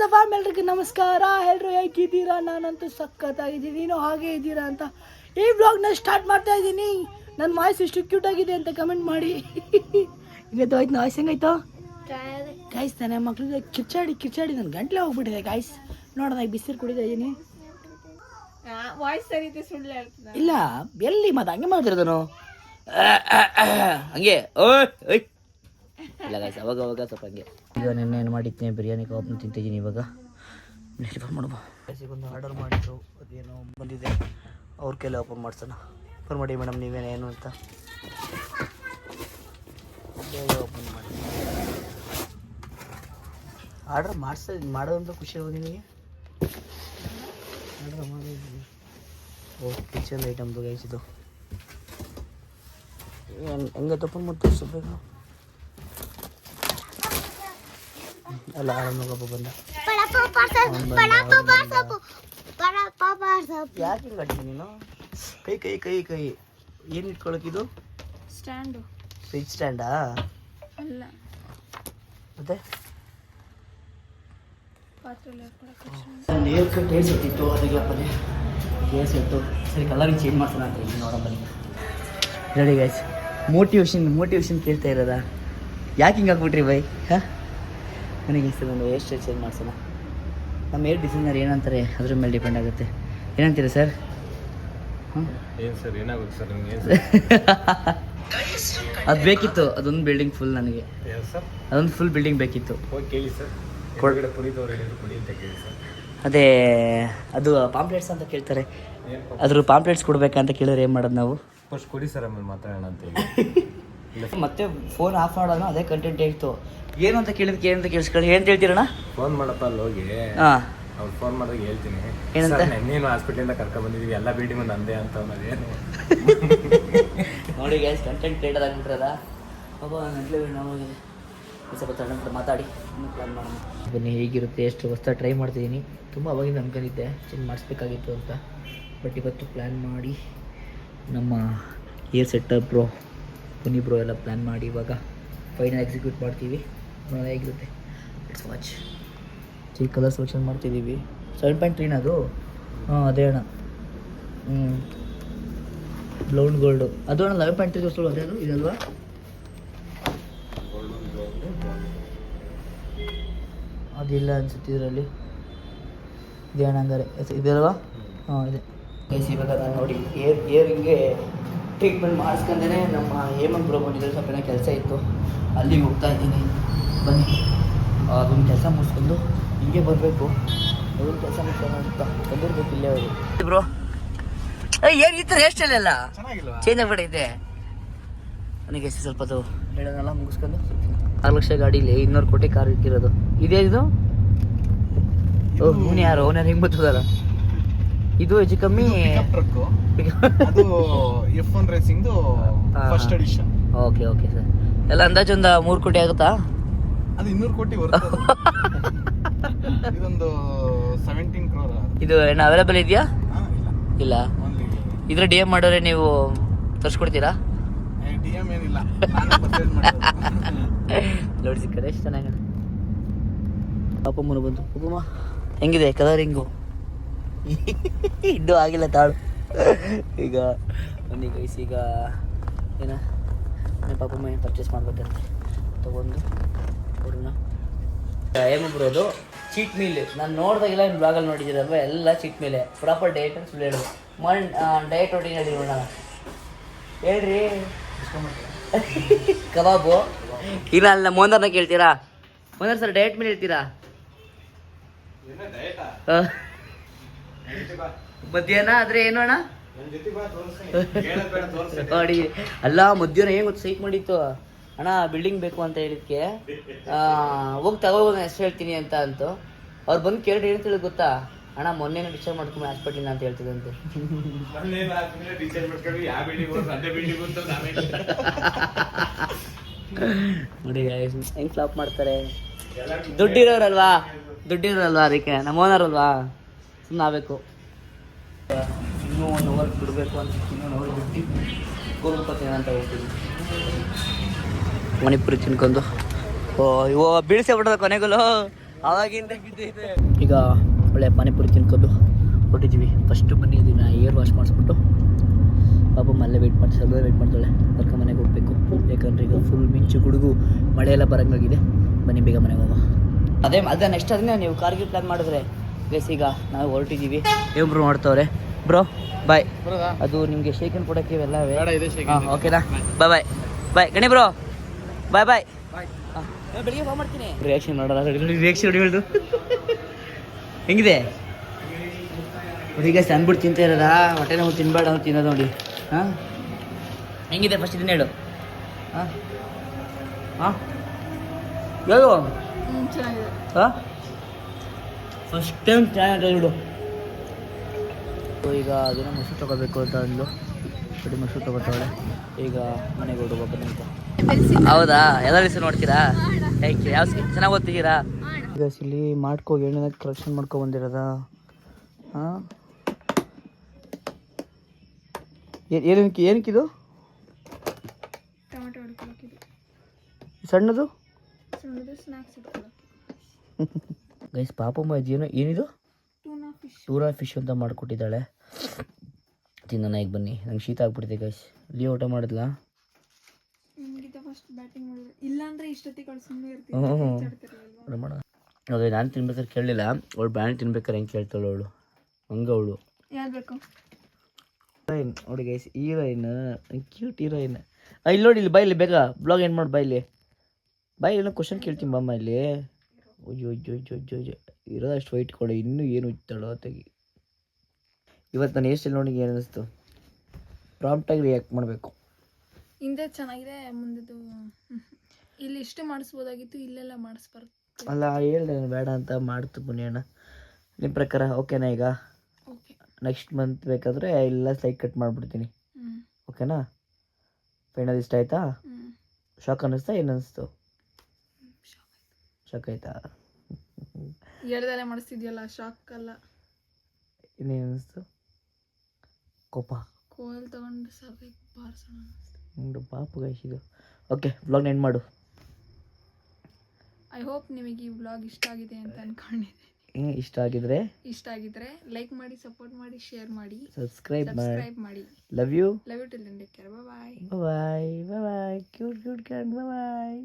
WhatsApp ಎಲ್ರಿಗೂ ನಮಸ್ಕಾರ. ಎಲ್ಲರೂ ಹೇಗಿದ್ದೀರಾ? ನಾನಂತೂ ಸಖತ್ತಾಗಿದ್ದೀನಿ, ನೀನು ಹಾಗೆ ಇದ್ದೀರಾ ಅಂತ ಈ ವ್ಲಾಗ್ನ ಸ್ಟಾರ್ಟ್ ಮಾಡ್ತಾ ಇದ್ದೀನಿ. ನನ್ನ ವಾಯ್ಸ್ ಎಷ್ಟು ಕ್ಯೂಟ್ ಆಗಿದೆ ಅಂತ ಕಮೆಂಟ್ ಮಾಡಿ. ಇವತ್ತು ಆಯ್ತು ವಾಯ್ಸ್ ಹೆಂಗಾಯ್ತು ಗಾಯ್ಸ್? ನನ್ನ ಮಕ್ಳು ಕಿರ್ಚಾಡಿ ನನ್ನ ಗಂಟ್ಲೆ ಹೋಗ್ಬಿಟ್ಟಿದೆ ಗಾಯ್ಸ್. ನೋಡೋಣ ಈಗ ಬಿಸಿರು ಕುಡಿತಾ ಇದ್ದೀನಿ. ವಾಯ್ಸ್ ಸರಿ ಸುಳ್ಳು ಇಲ್ಲ ಎಲ್ಲಿ ಮತ್ತೆ ಹಂಗೆ ಮಾಡ್ತಿರೋದನು ಹಂಗೆ ಓಯ್ ಇಲ್ಲ ಗಾಯ್ಸ್, ಅವಾಗ ಸ್ವಲ್ಪ ಹಂಗೆ. ಈಗ ನೆನ್ನೆ ಏನು ಮಾಡಿದ್ದೀನಿ, ಬಿರಿಯಾನಿ ಕಬಾಬ್ನ ತಿಂತಿದ್ದೀನಿ. ಇವಾಗ ಡೆಲಿವರ್ ಮಾಡ್ಬೋ. ಒಂದು ಆರ್ಡರ್ ಮಾಡಿದ್ರು, ಅದೇನೋ ಬಂದಿದೆ, ಅವ್ರ ಕೈಲಿ ಓಪನ್ ಮಾಡ್ಸೋಣ. ಓಪನ್ ಮಾಡಿ ಮೇಡಮ್, ನೀವೇನೇನು ಅಂತ ಓಪನ್ ಮಾಡಿ. ಆರ್ಡರ್ ಮಾಡೋದಂತ ಖುಷಿ ಹೋಗಿ ನಿಮಗೆ. ಆರ್ಡರ್ ಮಾಡಿದ್ದೀನಿ. ಓ ಕಿಚನ್ ಐಟಮ್ದು ಗೈಸ್ ಇದು. ಹೆಂಗೆ ಓಪನ್ ಮಾಡಿ ತೋರಿಸ್ಬೇಕು ಅಲ್ಲ. ಆಳಮ್ನೊಬ್ಬ ಬಂದ. ಯಾಕೆ ಹಿಂಗೆ ಕಟ್ಟಿ ನೀನು? ಕೈ ಏನು ಇಟ್ಕೊಳಕಿದು? ಸ್ಟ್ಯಾಂಡು. ಫ್ರಿಜ್ ಸ್ಟ್ಯಾಂಡಾ? ಅಲ್ಲ ಮತ್ತೆ ಹೇರ್ ಕಟ್ ಹೇರ್ ಸೆಟ್ಟಿತ್ತು, ಅದಕ್ಕೆ ಬನ್ನಿ ಹೇರ್ ಸೆಟ್ಟು ಸರಿ ಕಲರಿಗೆ ಚೇಂಜ್ ಮಾಡ್ಸೋಣ ಅಂತ ಹೇಳಿ ನೋಡೋ ಬನ್ನಿ. ರೆಡಿ ಗೈಸ್, ಮೋಟಿವೇಶನ್ ಕೇಳ್ತಾ ಇರೋದಾ? ಯಾಕೆ ಹಿಂಗೆ ಹಾಕ್ಬಿಟ್ರಿ ಬೈ? ಹಾಂ ನನಗೆ ಇಷ್ಟ ಒಂದು ಹೇರ್ ಸ್ಟೈಲ್ ಚೇಂಜ್ ಮಾಡ್ಸೋಣ. ನಮ್ಮ ಹೇರ್ ಡಿಸೈನರ್ ಏನಂತಾರೆ ಅದ್ರ ಮೇಲೆ ಡಿಪೆಂಡ್ ಆಗುತ್ತೆ. ಏನಂತೀರಾ ಸರ್? ಹಾಂ ಏನು ಸರ್, ಏನಾಗುತ್ತೆ ಸರ್ ನಿಮಗೆ? ಅದು ಬೇಕಿತ್ತು, ಅದೊಂದು ಬಿಲ್ಡಿಂಗ್ ಫುಲ್ ನನಗೆ. ಸರ್ ಅದೊಂದು ಫುಲ್ ಬಿಲ್ಡಿಂಗ್ ಬೇಕಿತ್ತು. ಹೋಗಿ ಕೇಳಿ ಸರ್, ಕೊಡಗಡೆ ಪುನೀತವ್ರು ಹೇಳಿದ್ರು ಕೊಡಿ ಅಂತ ಕೇಳಿ ಸರ್. ಅದೇ ಅದು ಪಾಂಪ್ಲೆಟ್ಸ್ ಅಂತ ಕೇಳ್ತಾರೆ, ಅದ್ರ ಪಾಂಪ್ಲೆಟ್ಸ್ ಕೊಡ್ಬೇಕಂತ ಕೇಳಿದ್ರೆ ಏನು ಮಾಡೋದು ನಾವು? ಫಸ್ಟ್ ಕೊಡಿ ಸರ್, ಆಮೇಲೆ ಮಾತಾಡೋಣ ಅಂತ ಹೇಳಿ. ಮತ್ತೆ ಫೋನ್ ಆಫ್ ಮಾಡೋಣ, ಅದೇ ಕಂಟೆಂಟ್ ಇತ್ತು. ಏನು ಅಂತ ಕೇಳಿದಕ್ಕೆ ಏನಂತ ಕೇಳಿಸ್ಕೊಳ್ಳಿ. ಏನು ಹೇಳ್ತೀರಣ್ಣ? ಫೋನ್ ಮಾಡಪ್ಪ ಅಲ್ಲಿ ಹೋಗಿ. ಹಾಂ ಅವ್ರು ಫೋನ್ ಮಾಡಿದಾಗ ಹೇಳ್ತೀನಿ ಏನಂತ? ನೆನ್ನೇನು ಹಾಸ್ಪಿಟ್ಲಿಂದ ಕರ್ಕೊಂಡು ಬಂದಿದ್ದೀವಿ, ಎಲ್ಲ ಬಿಲ್ಡಿಂಗ್ ಒಂದು ಅಂದೆ ಅಂತ ಅನ್ನೋದೇನು ನೋಡಿ ಗ್ಯಾಸ್, ಕಂಟೆಂಟ್ ಕ್ರಿಯೇಟರ್ ಆಗಿಬಿಟ್ರದ ಪಾಪ. ಗಂಟ್ಲೆ ನೋವಾಗಿದೆ, ಸ್ವಲ್ಪ ತಗೊಂಡು ಮಾತಾಡಿ ಪ್ಲ್ಯಾನ್ ಮಾಡೋಣ ಬನ್ನಿ. ಹೇಗಿರುತ್ತೆ ಎಷ್ಟು ಹೊಸ ಟ್ರೈ ಮಾಡ್ತಿದ್ದೀನಿ. ತುಂಬ ಅವಾಗಿಂದ ಅನ್ಕೊಂಡಿದ್ದೆ ಚೇಂಜ್ ಮಾಡಿಸ್ಬೇಕಾಗಿತ್ತು ಅಂತ, ಬಟ್ ಇವತ್ತು ಪ್ಲ್ಯಾನ್ ಮಾಡಿ ನಮ್ಮ ಏರ್ ಸೆಟಪ್ ಬ್ರೋ ಪುನಿ ಬ್ರೋ ಎಲ್ಲ ಪ್ಲ್ಯಾನ್ ಮಾಡಿ ಇವಾಗ ಫೈನಲ್ ಎಕ್ಸಿಕ್ಯೂಟ್ ಮಾಡ್ತೀವಿ. ನೋಡೋಣ ಹೇಗಿರುತ್ತೆ. It's watch. ಈ ಕಲರ್ ಸೆಲೆಕ್ಷನ್ ಮಾಡ್ತಿದ್ದೀವಿ. 7.3 ಅದು? ಹಾಂ ಅದೇ ಅಣ್ಣ. ಬ್ಲೌನ್ ಗೋಲ್ಡು ಅದು ಅಣ್ಣ. 11.3 ತೋರಿಸೋಳು ಅದೇ ಅದು ಇದಲ್ವಾ? ಅದಿಲ್ಲ ಅನ್ಸುತ್ತೆ ಇದರಲ್ಲಿ. ಇದೇ ಅಣ್ಣ ಹಂಗಾರೆ ಇದಲ್ವಾ? ಹಾಂ ಇದೆ ಗೈಸ್. ಇವಾಗ ನಾನು ನೋಡಿ ಏರಿಂಗ್ಗೆ ಟ್ರೀಟ್ಮೆಂಟ್ ಮಾಡಿಸ್ಕೊಂಡೇ ನಮ್ಮ ಹೇಮಂತ್ ಬ್ರೋ ಬಂದಿದ್ದರೆ, ಸ್ವಲ್ಪ ಏನೋ ಕೆಲಸ ಇತ್ತು, ಅಲ್ಲಿಗೆ ಹೋಗ್ತಾ ಇದ್ದೀನಿ. ಬನ್ನಿ ಅದೊಂದು ಕೆಲಸ ಮುಗಿಸ್ಕೊಂಡು ಹಿಂಗೆ ಬರಬೇಕು. ಅದೊಂದು ಕೆಲಸ ಮುಗಿಸ್ಕೊಂಡು ಅಂತ ಬಂದಿರ್ಬೇಕು ಇಲ್ಲೇ ಅವರು. ಬ್ರೋ ಏನು ಈ ಥರ ಹೇರ್ ಸ್ಟೈಲ್ ಎಲ್ಲ ಚೇಂಜ್ ಆಗ್ಬಿಟ್ಟೈತೆ ನನಗೆ. ಸ್ವಲ್ಪ ಅದು ಹೇಳೋದೆಲ್ಲ ಮುಗಿಸ್ಕೊಂಡು 6 ಲಕ್ಷ ಗಾಡೀಲಿ 200 ಕೋಟಿ ಕಾರ್ ಇಟ್ಟಿರೋದು ಇದೇ. ಇದು ಓಹ್ ಯಾರು ಓನರ್ ಹಿಂಗೆ ಬರ್ತದಲ್ಲ ಇದು ಹೆಚ್ಚು ಕಮ್ಮಿ. F1 ರೇಸಿಂಗ್ದು ಫಸ್ಟ್ ಎಡಿಷನ್. Okay sir. ಎಲ್ಲ ಅಂದಾಜು ಒಂದು 3 ಕೋಟಿ ಆಗುತ್ತಾ? ಅದು 200 ಕೋಟಿ ಬರುತ್ತೆ. ಇದೊಂದು 17 crore. ಇದು ಏನು ಅವೈಲೇಬಲ್ ಇದೆಯಾ? ಇಲ್ಲ. ಇದ್ರ ಡಿ ಎಮ್ ಮಾಡೋರೆ ನೀವು ತರಿಸ್ಕೊಡ್ತೀರಾ? DM ಏನಿಲ್ಲ, ನೋಡಿ ಸಿಕ್ಕದೆ ಎಷ್ಟು ಚೆನ್ನಾಗಿ. ಪಾಪಮ್ಮನ ಬಂತು. ಪಾಪಮ್ಮ ಹೆಂಗಿದೆ ಕಲರಿಂಗು? ಇನ್ನೂ ಆಗಿಲ್ಲ ತಾಳು. ಈಗ ಬನ್ನಿ ಗೈಸ್, ಈಗ ಏನ ಪಾಪಮ್ಮ ಏನು ಪರ್ಚೇಸ್ ಮಾಡ್ಬೇಕಂತೆ ತೊಗೊಂಡು ಕೊಡೋಣ. ಹೇಮಬ್ರೋದು ಚೀಟ್ ಮೀಲ್ ನಾನು ನೋಡಿದಾಗೆಲ್ಲ ನಿಮ್ಮ ಬ್ಲಾಗಲ್ಲಿ ನೋಡಿದ್ದೀರಲ್ವ, ಎಲ್ಲ ಚೀಟ್ ಮೀಲೆ. ಪ್ರಾಪರ್ ಡಯಟ್ ಅಂತ ಸುಳ್ಳು ಹೇಳೋದು. ಡಯಟ್ ರೊಟೀನ್ ಹೇಳಿ ನೋಡೋಣ. ಹೇಳ್ರಿ. ಕಬಾಬು ಇಲ್ಲ ಅಲ್ಲ, ಮೋಂದರ್ನ ಕೇಳ್ತೀರಾ? ಮೋಂದರ್ ಸರ್ ಡಯಟ್ ಮೇಲೆ ಹೇಳ್ತೀರಾ? ಮಧ್ಯಾಹ್ನ ಆದರೆ ಏನು ಅಣ್ಣ ನೋಡಿ. ಅಲ್ಲ ಮಧ್ಯಾಹ್ನ ಏನು ಗೊತ್ತು ಸೈಕ್ ಮಾಡಿತ್ತು ಅಣ್ಣ, ಬಿಲ್ಡಿಂಗ್ ಬೇಕು ಅಂತ ಹೇಳಿದ್ಕೆ ಹೋಗಿ ತಗೋಬೋದು ಎಷ್ಟು ಹೇಳ್ತೀನಿ ಅಂತ ಅಂತು. ಅವ್ರು ಬಂದು ಕೇಳಿ ಏನು ತಿಳಿದು ಗೊತ್ತಾ ಅಣ್ಣ, ಮೊನ್ನೆನೇ ಡಿಸ್ಚಾರ್ಜ್ ಮಾಡ್ಕೊಂಡು ಹಾಸ್ಪಿಟ್ಲಿನ ಅಂತ ಹೇಳ್ತಿದಂತೆ. ನೋಡಿ ಹೆಂಗೆ ಫ್ಲಾಪ್ ಮಾಡ್ತಾರೆ. ದುಡ್ಡಿರೋರಲ್ವಾ ಅದಕ್ಕೆ ನಮ್ಮ ಓನರ್ ಅಲ್ವಾ, ಸುಮ್ಮನೆ ಆಗಬೇಕು. ಇನ್ನೂ 1 ಅವರ್ ಬಿಡಬೇಕು ಅಂತ, ಇನ್ನೂ 1 ಅವರ್ ಬಿಟ್ಟು ಗೋಲ್ಪತ್ತೇನ ಅಂತ ಹೋಗ್ತೀವಿ. ಮಣಿಪುರಿ ತಿನ್ಕೊಂಡು ಓ ಬೀಳ್ಸೇ ಬಿಡೋದು ಕೊನೆಗಲು. ಅವಾಗಿಂದ ಈಗ ಒಳ್ಳೆ ಪಾನಿಪುರಿ ತಿನ್ಕೊಂಡು ಹೊಟ್ಟಿದ್ದೀವಿ. ಫಸ್ಟು ಬನ್ನಿ ಇದನ್ನ ಏರ್ ವಾಶ್ ಮಾಡಿಸ್ಬಿಟ್ಟು ಪಾಪ ಮಲ್ಲೇ ವೆಯ್ಟ್ ಮಾಡ್ತೀವಿ, ಸ್ವಲ್ಪ ವೆಯ್ಟ್ ಮಾಡ್ತಾಳೆ. ಬರ್ಕ ಮನೆಗೆ ಹೋಗ್ಬೇಕು, ಯಾಕಂದ್ರೆ ಈಗ ಫುಲ್ ಮಿಂಚು ಗುಡುಗು ಮಳೆ ಎಲ್ಲ ಬರೋಂಗಾಗಿದೆ. ಬನ್ನಿ ಬೇಗ ಮನೆಗೆ ಹೋಗೋ. ಅದೇ ನೆಕ್ಸ್ಟ್ ಅದನ್ನೇ ನೀವು ಕಾರ್ಗಿಲ್ ಪ್ಲ್ಯಾನ್ ಮಾಡಿದ್ರೆ ಗೈಸ್. ಈಗ ನಾವು ಹೊರಟಿದ್ದೀವಿ, ಇವ್ರು ಮಾಡ್ತವ್ರೆ. Bro bye. ಅದು ನಿಮಗೆ ಶೇಕನ್ ಕೊಡೋಕ್ಕೆ ಇವೆಲ್ಲ ಹಾಂ ಓಕೆನಾ? ಬಾಯ್ ಬಾಯ್ ಬಾಯ್ ಗಣಿ ಬ್ರೋ, ಬಾಯ್ ಬಾಯ್. ಬೆಳಿಗ್ಗೆ ಫೋನ್ ಮಾಡ್ತೀನಿ. ರಿಯಾಕ್ಷನ್ ಮಾಡೋಣ, ರಿಯಾಕ್ಷನ್ ನೋಡಿ ಹೇಳ್ದು ಹೆಂಗಿದೆ ಈಗ ಅಂದ್ಬಿಟ್ಟು ತಿಂತ ಇರೋದಾ? ಹೊಟ್ಟೆ ನಾವು ತಿನ್ಬೇಡ ಅವ್ನು ತಿನ್ನೋದು ನೋಡಿ. ಹಾಂ ಹೆಂಗಿದೆ ಫಸ್ಟ್ ಇದನ್ನ ಹೇಳು. ಹಾಂ ಹಾಂ ಹೇಳು. ಚೆನ್ನಾಗಿದೆ. ಹಾಂ ಫಸ್ಟ್ ಟೈಮ್ ಚೆನ್ನಾಗಿ ಬಿಡು. ಈಗ ಅದೇನೋ ಮೊಸರು ತೊಗೋಬೇಕು ಅಂತ ಅಂದು ಕಡೆ ಮೊಸರು ತೊಗೋತಾವಳೆ. ಈಗ ಮನೆಗೆ ಹೊರಡ್ಬೇಕು ಅಂತ. ಹೌದಾ? ಎಲ್ಲ ದಿವಸ ನೋಡ್ತೀರಾ? Thank you. ಯಾವ ಚೆನ್ನಾಗಿ ಓದ್ತಿದ್ದೀರಾ? ಈಗ ಇಲ್ಲಿ ಮಾಡ್ಕೋ ಏನೇನ ಕಲೆಕ್ಷನ್ ಮಾಡ್ಕೊ ಬಂದಿರೋದ. ಹಾಂ ಏನಕ್ಕಿದು ಟೊಮೆಟೊ ಹೊಡ್ಕೊಳಕ್ಕಿದೆ. ಸಣ್ಣದು ಸ್ನ್ಯಾಕ್ಸ್ ಇಟ್ಕೊಳಕ್ಕೆ. ಗೈಸ್ ಪಾಪಮ್ಮ ಏನೋ ಏನಿದು ಟೂನಾ ಫಿಶ್ ಅಂತ ಮಾಡಿಕೊಟ್ಟಿದ್ದಾಳೆ. ತಿನ್ನೋಣ ಈಗ ಬನ್ನಿ. ನಂಗೆ ಶೀತ ಆಗ್ಬಿಟ್ಟಿದೆ ಗೈಸ್. ಇಲ್ಲಿ ಊಟ ಮಾಡಿದ್ಲಾ? ನಿಮಗಿಂತ ಫಸ್ಟ್ ಬ್ಯಾಟಿಂಗ್ ಮಾಡಿದ್ರೆ ಇಲ್ಲಾಂದ್ರೆ ಇಷ್ಟೊತ್ತಿಗೆ ಅವಳು ಸುಮ್ಮನೆ ಇರ್ತೀನಿ ಮಾಡೋಣ. ಅದೇ ನಾನು ತಿನ್ಬೇಕಾದ್ರೆ ಕೇಳಲಿಲ್ಲ, ಅವಳು ಬ್ಯಾನ್ ತಿನ್ಬೇಕಾದ್ರೆ ಹೆಂಗೆ ಕೇಳ್ತಾಳು ಅವಳು, ಹಂಗೆ ಅವಳು. ಯಾರು ಬೇಕು ಹೀರೋಯಿನ್ ನೋಡಿ ಗೈಸ್, ಹೀರೋಯಿನ್, ಕ್ಯೂಟ್ ಹೀರೋಯಿನ್. ಇಲ್ಲಿ ನೋಡಿ, ಇಲ್ಲಿ ಬಾಯಿಲಿ ಬೇಗ ಬ್ಲಾಗ್ ಏನು ಮಾಡಿ ಬಾಯಿಲಿ ಬಾಯಿ. ಏನೋ ಕ್ವಶನ್ ಕೇಳ್ತೀನಿ ಬಮ್ಮ ಇಲ್ಲಿ. ಅಯ್ಯೋ ಅಯ್ಯೋ ಅಯ್ಯೋ ಅಯ್ಯೋ ಅಯ್ಯೋ ಇರೋದಷ್ಟು ವೈಟ್ ಕೊಡೆ, ಇನ್ನೂ ಏನು ಇತ್ತಾಳೋ ತೆಗಿ. ಇವತ್ತು ನಾನು ಎಷ್ಟು ನೋಡಿ ಏನು ಅನ್ನಿಸ್ತು, ಪ್ರಾಂಪ್ಟಾಗಿ ರಿಯಾಕ್ಟ್ ಮಾಡಬೇಕು. ಹಿಂದೆ ಚೆನ್ನಾಗಿದೆ, ಮುಂದೆದು ಇಲ್ಲಿ ಇಷ್ಟು ಮಾಡಿಸ್ಬೋದಾಗಿತ್ತು, ಇಲ್ಲೆಲ್ಲ ಮಾಡಿಸ್ಬಾರ್ದು. ಅಲ್ಲ ಹೇಳ್ದೆ ಬೇಡ ಅಂತ ಮಾಡ್ತು ಪುಣ್ಯಣ್ಣ. ನಿಮ್ಮ ಪ್ರಕಾರ ಓಕೆನಾ? ಈಗ ಓಕೆ, ನೆಕ್ಸ್ಟ್ ಮಂತ್ ಬೇಕಾದರೆ ಎಲ್ಲ ಸ್ಲೈಡ್ ಕಟ್ ಮಾಡಿಬಿಡ್ತೀನಿ. ಓಕೆನಾ? ಫೈನಲ್ ಇಷ್ಟ ಆಯಿತಾ? ಶಾಕ್ ಅನ್ನಿಸ್ತಾ? ಏನು ಅನ್ನಿಸ್ತು? ಶಾಕ್ ಆಯ್ತಾ? ಎರಡದಲ್ಲೇ ಮಾಡಿಸ್ತಿದ್ಯಲ್ಲ, ಶಾಕ್ ಅಲ್ಲ. ಇನ್ನೇನು ಅನ್ನಿಸ್ತು? ಕೋಲ್ ತಗೊಂಡು ಸಾಕು ಬಾರಿಸೋಣ. ನಿಂದು ಪಾಪು ಗಾಯಿಸಿದು. ಓಕೆ, ಬ್ಲಾಗ್ನ ಎಂಡ್ ಮಾಡು. ಐ ಹೋಪ್ ನಿಮಗೆ ಈ ವ್ಲಾಗ್ ಇಷ್ಟ ಆಗಿದೆ ಅಂತ ಅನ್ಕೊಂಡಿದ್ದೀನಿ. ಇಷ್ಟ ಆಗಿದ್ರೆ ಲೈಕ್ ಮಾಡಿ, ಸಪೋರ್ಟ್ ಮಾಡಿ, ಶೇರ್ ಮಾಡಿ, ಸಬ್ಸ್ಕ್ರೈಬ್ ಮಾಡಿ. Love you till then take care. Bye bye bye bye. Cute cute cat bye.